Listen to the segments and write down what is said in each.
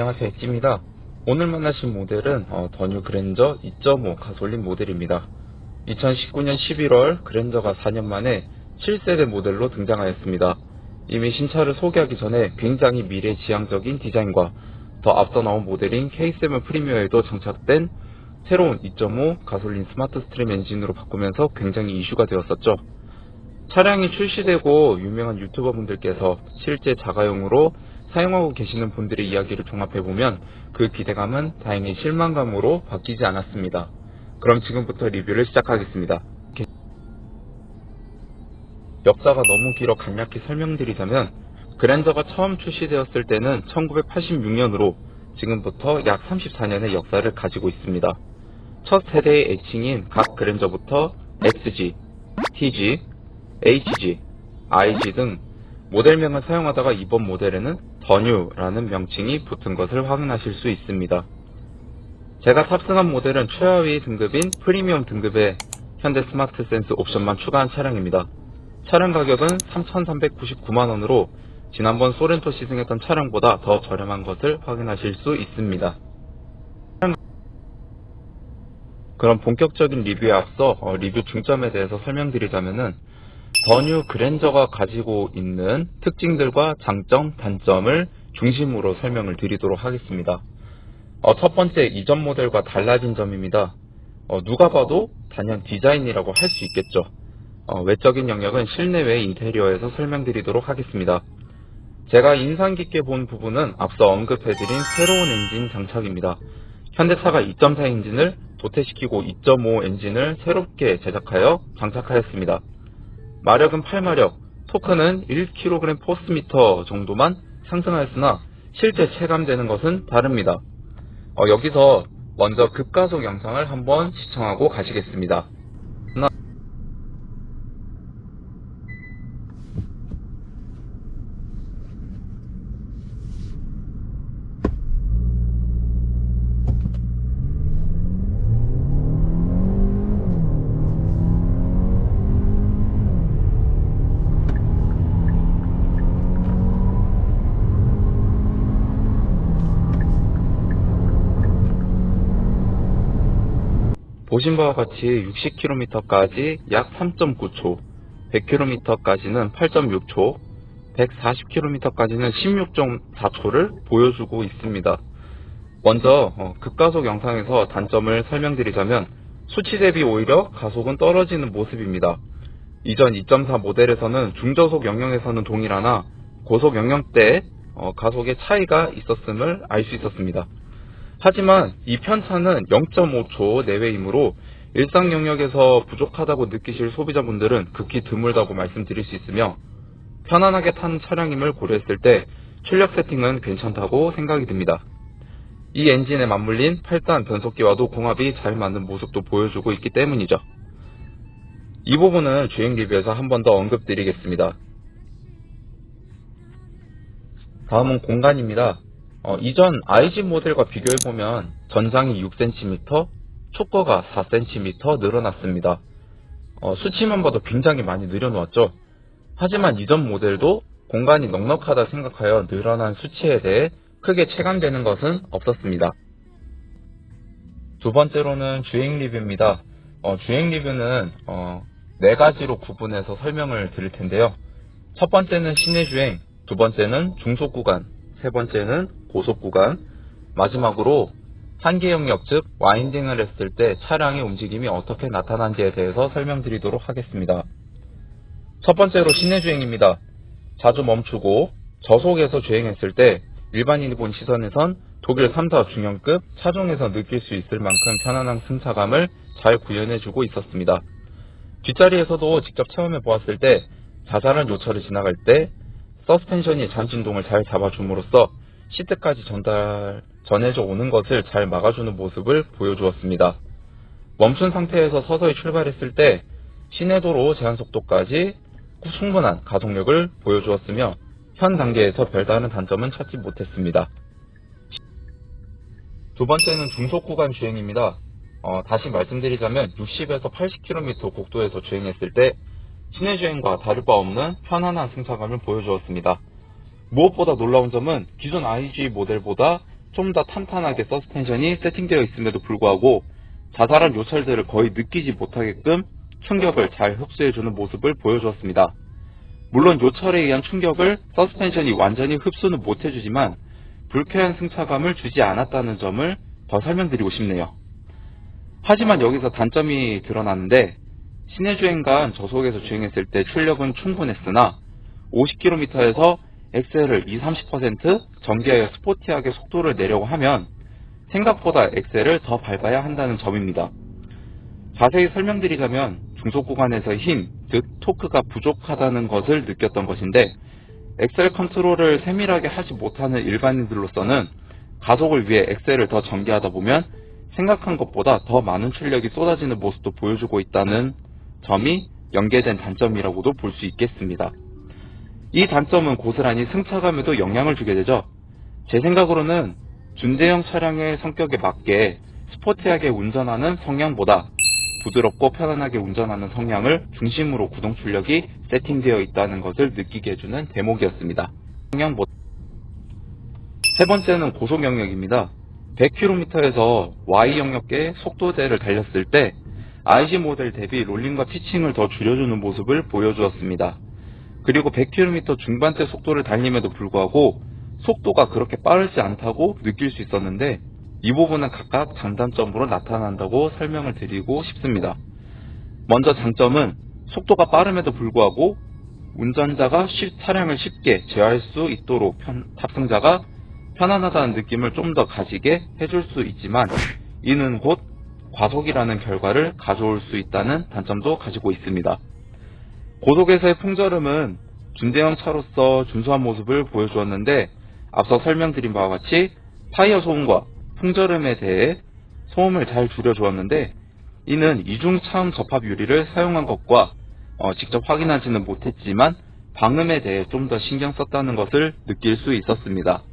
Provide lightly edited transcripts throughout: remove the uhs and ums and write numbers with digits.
안녕하세요, 엑지입니다. 오늘 만나신 모델은 더 뉴 그랜저 2.5 가솔린 모델입니다. 2019년 11월 그랜저가 4년 만에 7세대 모델로 등장하였습니다. 이미 신차를 소개하기 전에 굉장히 미래지향적인 디자인과 더 앞서 나온 모델인 K7 프리미어에도 장착된 새로운 2.5 가솔린 스마트 스트림 엔진으로 바꾸면서 굉장히 이슈가 되었었죠. 차량이 출시되고 유명한 유튜버 분들께서 실제 자가용으로 사용하고 계시는 분들의 이야기를 종합해보면 그 기대감은 다행히 실망감으로 바뀌지 않았습니다. 그럼 지금부터 리뷰를 시작하겠습니다. 역사가 너무 길어 간략히 설명드리자면 그랜저가 처음 출시되었을 때는 1986년으로 지금부터 약 34년의 역사를 가지고 있습니다. 첫 세대의 애칭인 각 그랜저부터 XG, TG, HG, IG 등 모델명을 사용하다가 이번 모델에는 더 뉴라는 명칭이 붙은 것을 확인하실 수 있습니다. 제가 탑승한 모델은 최하위 등급인 프리미엄 등급의 현대 스마트 센스 옵션만 추가한 차량입니다. 차량 가격은 3,399만원으로 지난번 소렌토 시승했던 차량보다 더 저렴한 것을 확인하실 수 있습니다. 그럼 본격적인 리뷰에 앞서 리뷰 중점에 대해서 설명드리자면은 더 뉴 그랜저가 가지고 있는 특징들과 장점, 단점을 중심으로 설명을 드리도록 하겠습니다. 첫 번째, 이전 모델과 달라진 점입니다. 누가 봐도 단연 디자인이라고 할 수 있겠죠. 외적인 영역은 실내외 인테리어에서 설명드리도록 하겠습니다. 제가 인상 깊게 본 부분은 앞서 언급해드린 새로운 엔진 장착입니다. 현대차가 2.4 엔진을 도태시키고 2.5 엔진을 새롭게 제작하여 장착하였습니다. 마력은 8마력, 토크는 1kg 포스미터 정도만 상승하였으나 실제 체감되는 것은 다릅니다. 여기서 먼저 급가속 영상을 한번 시청하고 가시겠습니다. 보신 바와 같이 60km까지 약 3.9초, 100km까지는 8.6초, 140km까지는 16.4초를 보여주고 있습니다. 먼저 급가속 영상에서 단점을 설명드리자면 수치 대비 오히려 가속은 떨어지는 모습입니다. 이전 2.4 모델에서는 중저속 영역에서는 동일하나 고속 영역 때 가속의 차이가 있었음을 알 수 있었습니다. 하지만 이 편차는 0.5초 내외이므로 일상 영역에서 부족하다고 느끼실 소비자분들은 극히 드물다고 말씀드릴 수 있으며 편안하게 타는 차량임을 고려했을 때 출력 세팅은 괜찮다고 생각이 듭니다. 이 엔진에 맞물린 8단 변속기와도 궁합이 잘 맞는 모습도 보여주고 있기 때문이죠. 이 부분은 주행 리뷰에서 한 번 더 언급드리겠습니다. 다음은 공간입니다. 이전 IG 모델과 비교해보면 전장이 6cm, 촉거가 4cm 늘어났습니다. 수치만 봐도 굉장히 많이 늘어놓았죠. 하지만 이전 모델도 공간이 넉넉하다 생각하여 늘어난 수치에 대해 크게 체감되는 것은 없었습니다. 두 번째로는 주행 리뷰입니다. 주행 리뷰는 4가지로 구분해서 설명을 드릴 텐데요. 첫 번째는 시내 주행, 두 번째는 중속 구간, 세 번째는 고속 구간, 마지막으로 한계 영역 즉 와인딩을 했을 때 차량의 움직임이 어떻게 나타난지에 대해서 설명드리도록 하겠습니다. 첫 번째로 시내 주행입니다. 자주 멈추고 저속에서 주행했을 때 일반인이 본 시선에선 독일 3사 중형급 차종에서 느낄 수 있을 만큼 편안한 승차감을 잘 구현해주고 있었습니다. 뒷자리에서도 직접 체험해 보았을 때 자잘한 요철을 지나갈 때 서스펜션이 잔진동을 잘 잡아줌으로써 시트까지 전해져 오는 것을 잘 막아주는 모습을 보여주었습니다. 멈춘 상태에서 서서히 출발했을 때 시내도로 제한속도까지 충분한 가속력을 보여주었으며 현 단계에서 별다른 단점은 찾지 못했습니다. 두 번째는 중속 구간 주행입니다. 다시 말씀드리자면 60에서 80km 국도에서 주행했을 때 시내 주행과 다를 바 없는 편안한 승차감을 보여주었습니다. 무엇보다 놀라운 점은 기존 IG 모델보다 좀 더 탄탄하게 서스펜션이 세팅되어 있음에도 불구하고 자잘한 요철들을 거의 느끼지 못하게끔 충격을 잘 흡수해주는 모습을 보여주었습니다. 물론 요철에 의한 충격을 서스펜션이 완전히 흡수는 못해주지만 불쾌한 승차감을 주지 않았다는 점을 더 설명드리고 싶네요. 하지만 여기서 단점이 드러나는데, 시내 주행과 저속에서 주행했을 때 출력은 충분했으나 50km에서 엑셀을 20-30% 전개하여 스포티하게 속도를 내려고 하면 생각보다 엑셀을 더 밟아야 한다는 점입니다. 자세히 설명드리자면 중속 구간에서의 힘, 즉 토크가 부족하다는 것을 느꼈던 것인데, 엑셀 컨트롤을 세밀하게 하지 못하는 일반인들로서는 가속을 위해 엑셀을 더 전개하다 보면 생각한 것보다 더 많은 출력이 쏟아지는 모습도 보여주고 있다는 점이 연계된 단점이라고도 볼 수 있겠습니다. 이 단점은 고스란히 승차감에도 영향을 주게 되죠. 제 생각으로는 준대형 차량의 성격에 맞게 스포티하게 운전하는 성향보다 부드럽고 편안하게 운전하는 성향을 중심으로 구동 출력이 세팅되어 있다는 것을 느끼게 해주는 대목이었습니다. 세 번째는 고속 영역입니다. 100km에서 Y 영역계 속도대를 달렸을 때 IG 모델 대비 롤링과 피칭을 더 줄여주는 모습을 보여주었습니다. 그리고 100km 중반대 속도를 달림에도 불구하고 속도가 그렇게 빠르지 않다고 느낄 수 있었는데, 이 부분은 각각 장단점으로 나타난다고 설명을 드리고 싶습니다. 먼저 장점은 속도가 빠름에도 불구하고 운전자가 차량을 쉽게 제어할 수 있도록 탑승자가 편안하다는 느낌을 좀 더 가지게 해줄 수 있지만, 이는 곧 과속이라는 결과를 가져올 수 있다는 단점도 가지고 있습니다. 고속에서의 풍절음은 준대형 차로서 준수한 모습을 보여주었는데, 앞서 설명드린 바와 같이 타이어 소음과 풍절음에 대해 소음을 잘 줄여주었는데, 이는 이중 차음 접합 유리를 사용한 것과 직접 확인하지는 못했지만 방음에 대해 좀 더 신경 썼다는 것을 느낄 수 있었습니다.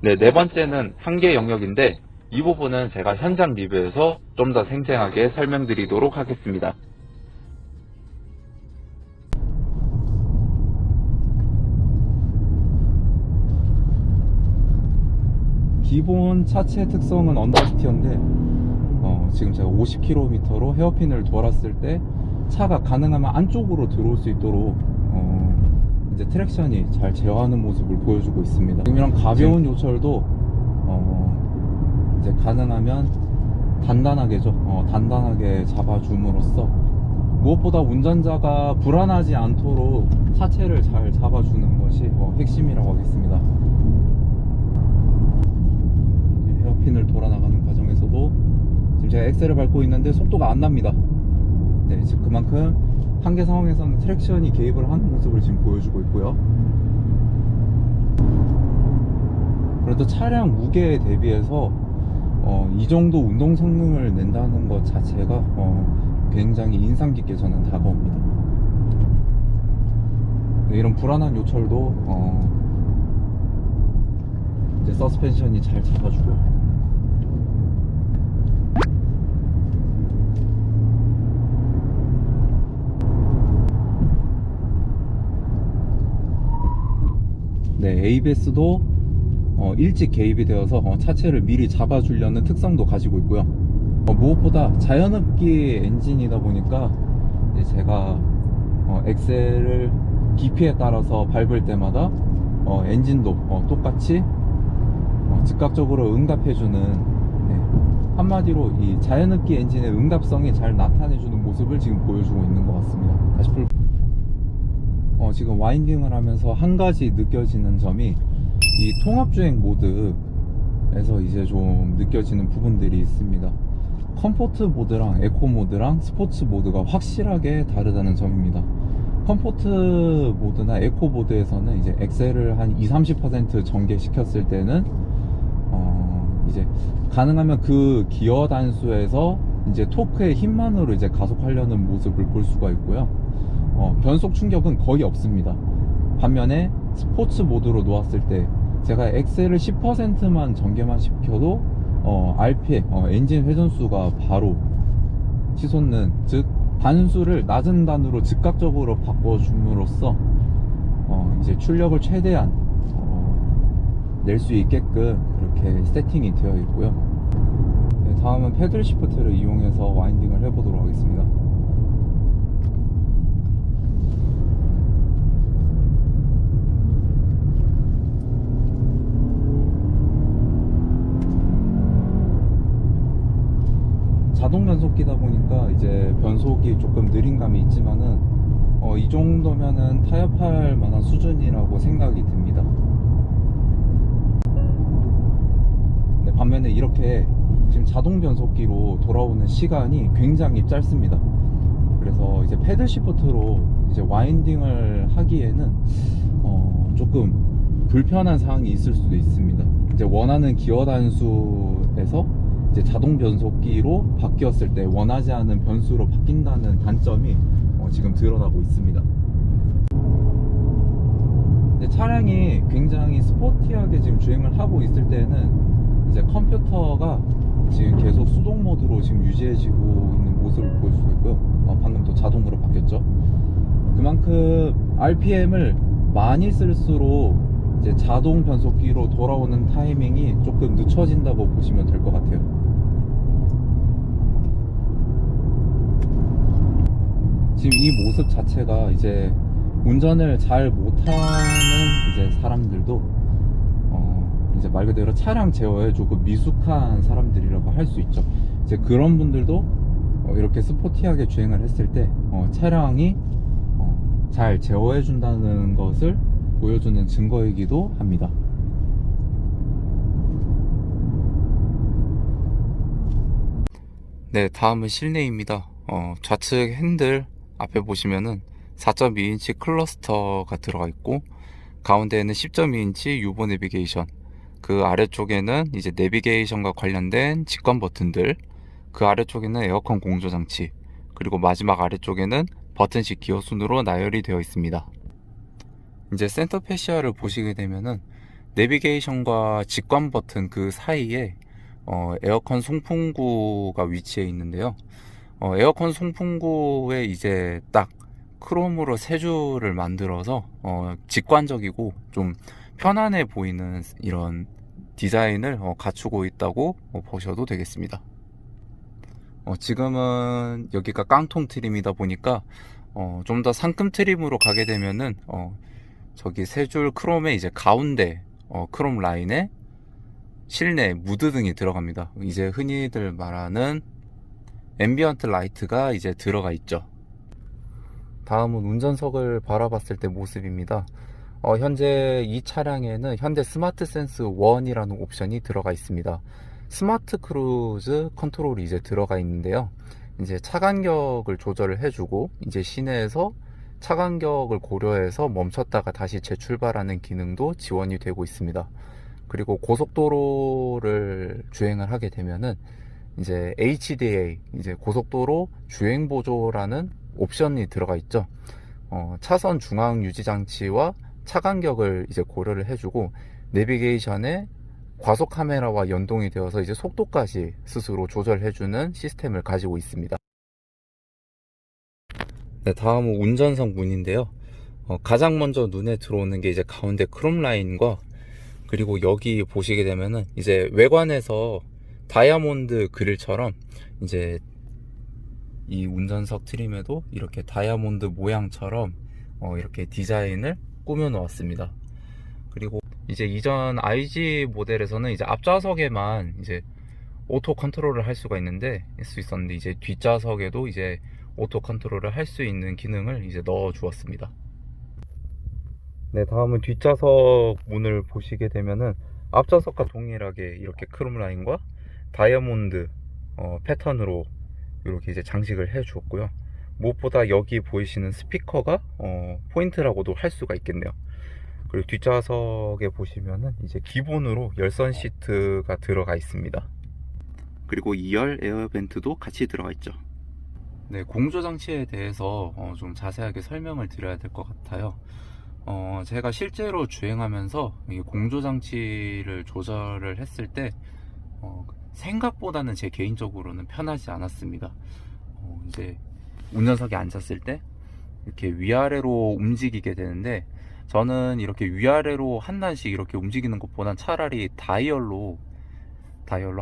네 번째는 한계 영역인데, 이 부분은 제가 현장 리뷰에서 좀 더 생생하게 설명드리도록 하겠습니다. 기본 차체 특성은 언더스티어인데, 지금 제가 50km로 헤어핀을 돌았을 때 차가 가능하면 안쪽으로 들어올 수 있도록 이제 트랙션이 잘 제어하는 모습을 보여주고 있습니다. 지금 이런 가벼운 요철도 이제 가능하면 단단하게 잡아줌으로써 무엇보다 운전자가 불안하지 않도록 차체를 잘 잡아주는 것이 핵심이라고 하겠습니다. 헤어핀을 돌아 나가는 과정에서도 지금 제가 엑셀을 밟고 있는데 속도가 안 납니다. 네, 지금 그만큼 한계 상황에서는 트랙션이 개입을 하는 모습을 지금 보여주고 있고요. 그래도 차량 무게에 대비해서 이 정도 운동 성능을 낸다는 것 자체가 굉장히 인상 깊게 저는 다가옵니다. 네, 이런 불안한 요철도 이제 서스펜션이 잘 잡아주고요. 네, ABS도 일찍 개입이 되어서 차체를 미리 잡아주려는 특성도 가지고 있고요. 무엇보다 자연흡기 엔진이다 보니까 제가 엑셀을 BP에 따라서 밟을 때마다 엔진도 똑같이 즉각적으로 응답해주는, 한마디로 이 자연흡기 엔진의 응답성이 잘 나타내주는 모습을 지금 보여주고 있는 것 같습니다. 다시 지금 와인딩을 하면서 한 가지 느껴지는 점이 이 통합주행 모드에서 이제 좀 느껴지는 부분들이 있습니다. 컴포트 모드랑 에코 모드랑 스포츠 모드가 확실하게 다르다는 점입니다. 컴포트 모드나 에코 모드에서는 이제 엑셀을 한 20-30% 전개시켰을 때는 이제 가능하면 그 기어 단수에서 이제 토크의 힘만으로 이제 가속하려는 모습을 볼 수가 있고요. 변속 충격은 거의 없습니다. 반면에 스포츠 모드로 놓았을 때 제가 엑셀을 10%만 전개만 시켜도 RPM, 엔진 회전수가 바로 치솟는, 즉 단수를 낮은 단으로 즉각적으로 바꿔줌으로써 이제 출력을 최대한 낼 수 있게끔 이렇게 세팅이 되어 있고요. 네, 다음은 패들 시프트를 이용해서 와인딩을 해보도록 하겠습니다. 자동 변속기다 보니까 이제 변속이 조금 느린 감이 있지만은 이 정도면은 타협할 만한 수준이라고 생각이 듭니다. 근데 반면에 이렇게 지금 자동 변속기로 돌아오는 시간이 굉장히 짧습니다. 그래서 이제 패들 시프트로 이제 와인딩을 하기에는 조금 불편한 사항이 있을 수도 있습니다. 이제 원하는 기어 단수에서 이제 자동 변속기로 바뀌었을 때 원하지 않은 변수로 바뀐다는 단점이 지금 드러나고 있습니다. 근데 차량이 굉장히 스포티하게 지금 주행을 하고 있을 때는 이제 컴퓨터가 지금 계속 수동 모드로 지금 유지해지고 있는 모습을 볼 수 있고요. 방금 또 자동으로 바뀌었죠. 그만큼 RPM을 많이 쓸수록 이제 자동 변속기로 돌아오는 타이밍이 조금 늦춰진다고 보시면 될 것 같아요. 지금 이 모습 자체가 이제 운전을 잘 못하는 이제 사람들도 이제 말 그대로 차량 제어에 조금 미숙한 사람들이라고 할 수 있죠. 이제 그런 분들도 이렇게 스포티하게 주행을 했을 때 차량이 잘 제어해 준다는 것을 보여주는 증거이기도 합니다. 네, 다음은 실내입니다. 좌측 핸들 앞에 보시면은 4.2인치 클러스터가 들어가 있고, 가운데에는 10.2인치 유보 내비게이션, 그 아래쪽에는 이제 내비게이션과 관련된 직관 버튼들, 그 아래쪽에는 에어컨 공조 장치, 그리고 마지막 아래쪽에는 버튼식 기어 순으로 나열이 되어 있습니다. 이제 센터 패시아를 보시게 되면은 내비게이션과 직관 버튼 그 사이에 에어컨 송풍구가 위치해 있는데요. 에어컨 송풍구에 이제 딱 크롬으로 세 줄을 만들어서 직관적이고 좀 편안해 보이는 이런 디자인을 갖추고 있다고 보셔도 되겠습니다. 지금은 여기가 깡통 트림이다 보니까 좀 더 상큼 트림으로 가게 되면은 저기 세 줄 크롬의 이제 가운데 크롬 라인에 실내 무드등이 들어갑니다. 이제 흔히들 말하는 앰비언트 라이트가 이제 들어가 있죠. 다음은 운전석을 바라봤을 때 모습입니다. 현재 이 차량에는 현대 스마트 센스 1이라는 옵션이 들어가 있습니다. 스마트 크루즈 컨트롤이 이제 들어가 있는데요. 이제 차간격을 조절을 해주고, 이제 시내에서 차간격을 고려해서 멈췄다가 다시 재출발하는 기능도 지원이 되고 있습니다. 그리고 고속도로를 주행을 하게 되면은 이제 HDA, 이제 고속도로 주행 보조라는 옵션이 들어가 있죠. 차선 중앙 유지 장치와 차간격을 이제 고려를 해주고, 내비게이션에 과속 카메라와 연동이 되어서 이제 속도까지 스스로 조절해주는 시스템을 가지고 있습니다. 네, 다음은 운전석 문인데요. 가장 먼저 눈에 들어오는 게 이제 가운데 크롬 라인과, 그리고 여기 보시게 되면은 이제 외관에서 다이아몬드 그릴처럼 이제 이 운전석 트림에도 이렇게 다이아몬드 모양처럼 이렇게 디자인을 꾸며 놓았습니다. 그리고 이제 이전 IG 모델에서는 이제 앞좌석에만 이제 오토 컨트롤을 할 수가 있었는데 이제 뒷좌석에도 이제 오토 컨트롤을 할 수 있는 기능을 이제 넣어 주었습니다. 네, 다음은 뒷좌석 문을 보시게 되면은 앞좌석과 동일하게 이렇게 크롬 라인과 다이아몬드 패턴으로 이렇게 이제 장식을 해 주었고요. 무엇보다 여기 보이시는 스피커가 포인트라고도 할 수가 있겠네요. 그리고 뒷좌석에 보시면은 이제 기본으로 열선 시트가 들어가 있습니다. 그리고 2열 에어벤트도 같이 들어가 있죠. 네, 공조 장치에 대해서 좀 자세하게 설명을 드려야 될 것 같아요. 제가 실제로 주행하면서 이 공조 장치를 조절을 했을 때 생각보다는 제 개인적으로는 편하지 않았습니다. 이제 운전석에 앉았을 때 이렇게 위아래로 움직이게 되는데 저는 이렇게 위아래로 한 단씩 이렇게 움직이는 것보단 차라리 다이얼로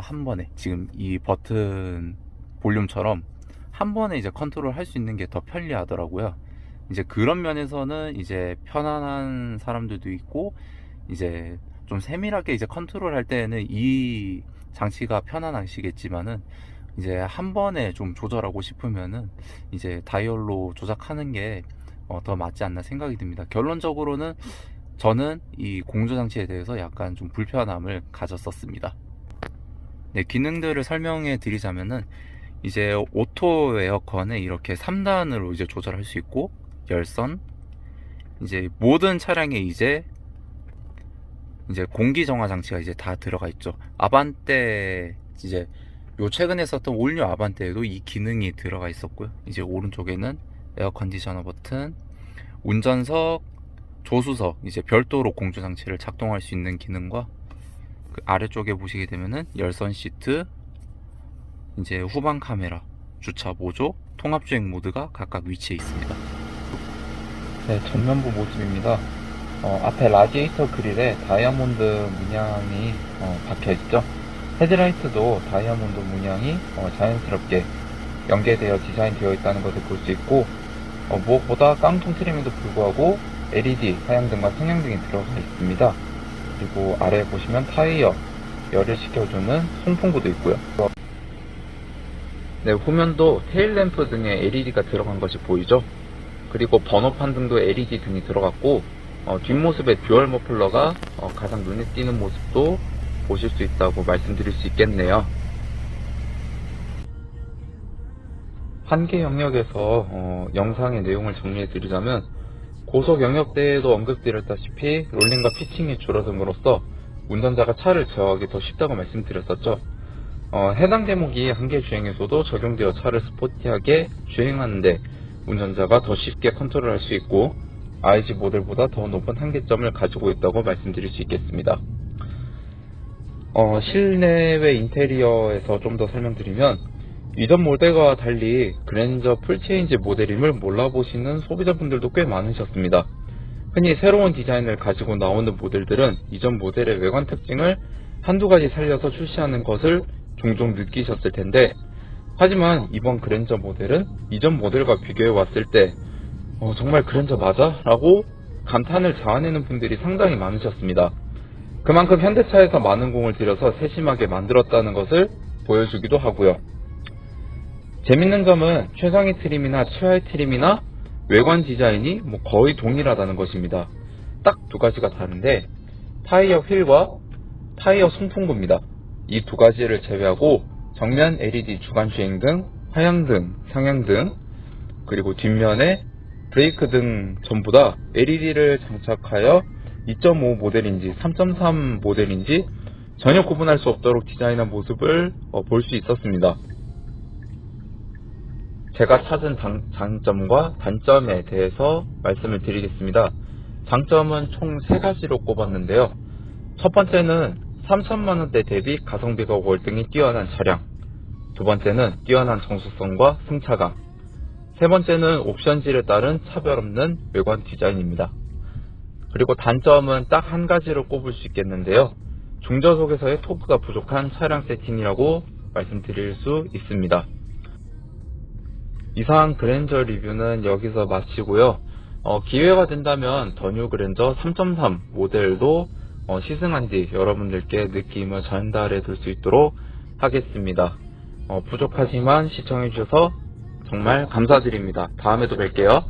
한 번에, 지금 이 버튼 볼륨처럼 한 번에 이제 컨트롤 할 수 있는 게 더 편리하더라고요. 이제 그런 면에서는 이제 편안한 사람들도 있고, 이제 좀 세밀하게 이제 컨트롤 할 때는 이 장치가 편안하시겠지만은, 이제 한 번에 좀 조절하고 싶으면은 이제 다이얼로 조작하는 게 더 맞지 않나 생각이 듭니다. 결론적으로는 저는 이 공조 장치에 대해서 약간 좀 불편함을 가졌었습니다. 네, 기능들을 설명해 드리자면은, 이제 오토 에어컨을 이렇게 3단으로 이제 조절할 수 있고, 열선, 이제 모든 차량에 이제 공기 정화 장치가 이제 다 들어가 있죠. 아반떼, 이제 요 최근에 썼던 올뉴 아반떼에도 이 기능이 들어가 있었고요. 이제 오른쪽에는 에어 컨디셔너 버튼, 운전석, 조수석, 이제 별도로 공조 장치를 작동할 수 있는 기능과, 그 아래쪽에 보시게 되면은 열선 시트, 이제 후방 카메라, 주차 보조, 통합 주행 모드가 각각 위치해 있습니다. 네, 전면부 모습입니다. 앞에 라디에이터 그릴에 다이아몬드 문양이 박혀있죠. 헤드라이트도 다이아몬드 문양이 자연스럽게 연계되어 디자인되어 있다는 것을 볼 수 있고, 무엇보다 깡통 트림에도 불구하고 LED 하향등과 상향등이 들어가 있습니다. 그리고 아래에 보시면 타이어 열을 식혀주는 송풍구도 있고요. 네, 후면도 테일램프 등에 LED가 들어간 것이 보이죠. 그리고 번호판 등도 LED 등이 들어갔고, 뒷모습의 듀얼 머플러가 가장 눈에 띄는 모습도 보실 수 있다고 말씀드릴 수 있겠네요. 한계 영역에서 영상의 내용을 정리해 드리자면, 고속 영역 때에도 언급드렸다시피 롤링과 피칭이 줄어듦으로써 운전자가 차를 제어하기 더 쉽다고 말씀드렸었죠. 해당 대목이 한계 주행에서도 적용되어 차를 스포티하게 주행하는데 운전자가 더 쉽게 컨트롤할 수 있고, IG 모델보다 더 높은 한계점을 가지고 있다고 말씀드릴 수 있겠습니다. 실내외 인테리어에서 좀 더 설명드리면, 이전 모델과 달리 그랜저 풀체인지 모델임을 몰라보시는 소비자분들도 꽤 많으셨습니다. 흔히 새로운 디자인을 가지고 나오는 모델들은 이전 모델의 외관 특징을 한두 가지 살려서 출시하는 것을 종종 느끼셨을 텐데, 하지만 이번 그랜저 모델은 이전 모델과 비교해 왔을 때 정말 그랜저 맞아? 라고 감탄을 자아내는 분들이 상당히 많으셨습니다. 그만큼 현대차에서 많은 공을 들여서 세심하게 만들었다는 것을 보여주기도 하고요. 재밌는 점은 최상위 트림이나 최하위 트림이나 외관 디자인이 거의 동일하다는 것입니다. 딱 두 가지가 다른데, 타이어 휠과 타이어 송풍구입니다. 이 두 가지를 제외하고 정면 LED 주간 주행등, 하향등, 상향등, 그리고 뒷면에 브레이크 등 전부 다 LED를 장착하여 2.5 모델인지 3.3 모델인지 전혀 구분할 수 없도록 디자인한 모습을 볼 수 있었습니다. 제가 찾은 장점과 단점에 대해서 말씀을 드리겠습니다. 장점은 총 3가지로 꼽았는데요. 첫 번째는 3천만원대 대비 가성비가 월등히 뛰어난 차량, 두 번째는 뛰어난 정수성과 승차감, 세 번째는 옵션질에 따른 차별 없는 외관 디자인입니다. 그리고 단점은 딱 한 가지로 꼽을 수 있겠는데요. 중저속에서의 토크가 부족한 차량 세팅이라고 말씀드릴 수 있습니다. 이상 그랜저 리뷰는 여기서 마치고요. 기회가 된다면 더 뉴 그랜저 3.3 모델도 시승한 뒤 여러분들께 느낌을 전달해 드릴 수 있도록 하겠습니다. 부족하지만 시청해 주셔서 정말 감사드립니다. 다음에도 뵐게요.